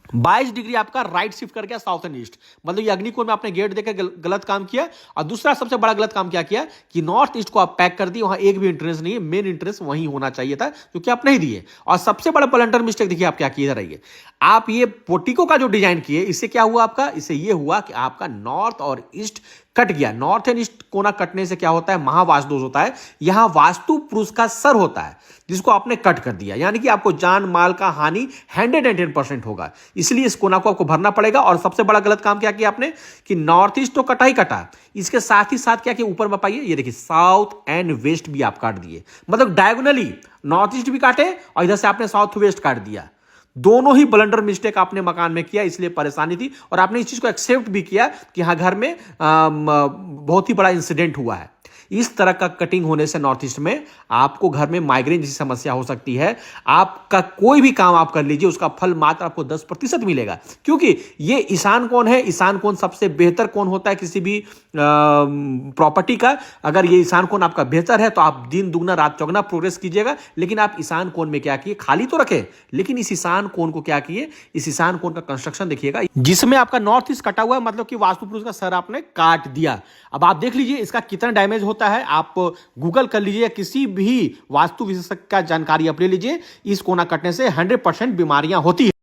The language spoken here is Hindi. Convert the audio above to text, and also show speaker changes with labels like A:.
A: 22 डिग्री आपका राइट शिफ्ट कर गया साउथ एंड ईस्ट। मतलब ये अग्निकोण में आपने गेट देकर गलत काम किया। और दूसरा सबसे बड़ा गलत काम क्या किया कि नॉर्थ ईस्ट को आप पैक कर दिए, वहां एक भी इंट्रेंस नहीं है, मेन इंट्रेंस वहीं होना चाहिए था जो कि आप नहीं दिए। और सबसे बड़ा ब्लंडर मिस्टेक देखिए आप क्या किए, रहिए आप ये पोर्टिको का जो डिजाइन किए, इससे क्या हुआ आपका, इससे ये हुआ कि आपका नॉर्थ और ईस्ट कट गया। नॉर्थ एंड ईस्ट कोना कटने से क्या होता है, महावास्तु दोष होता है। यहां वास्तु पुरुष का सर होता है जिसको आपने कट कर दिया, यानी कि आपको जान माल का हानि 110% होगा। इसलिए इस कोना को आपको भरना पड़ेगा। और सबसे बड़ा गलत काम क्या किया आपने कि नॉर्थ ईस्ट तो कटा ही कटा, इसके साथ ही साथ क्या किया, ऊपर में पाइए ये देखिए साउथ एंड वेस्ट भी आप काट दिए। मतलब डायगोनली नॉर्थ ईस्ट भी काटे और इधर से आपने साउथ वेस्ट काट दिया। दोनों ही ब्लंडर मिस्टेक आपने मकान में किया, इसलिए परेशानी थी। और आपने इस चीज को एक्सेप्ट भी किया कि हाँ घर में बहुत ही बड़ा इंसिडेंट हुआ है। इस तरह का कटिंग होने से नॉर्थ ईस्ट में आपको घर में माइग्रेन जैसी समस्या हो सकती है। आपका कोई भी काम आप कर लीजिए, उसका फल मात्र आपको 10% मिलेगा। क्योंकि ये ईशान कोण है। ईशान कोण सबसे बेहतर कोण होता है किसी भी प्रॉपर्टी का। अगर ये ईशान कोण आपका बेहतर है तो आप दिन दुगना रात चौगुना प्रोग्रेस कीजिएगा। लेकिन आप ईशान कोण में क्या किए, खाली तो रखे, लेकिन इस ईशान कोण को क्या किए, इस ईशान कोण का कंस्ट्रक्शन देखिएगा जिसमें आपका नॉर्थ ईस्ट कटा हुआ है। मतलब कि वास्तु पुरुष का सर आपने काट दिया। अब आप देख लीजिए इसका कितना डैमेज होता है। आप गूगल कर लीजिए, किसी भी वास्तु विशेषज्ञ का जानकारी आप ले लीजिए। इस कोना कटने से 100% बीमारियां होती है।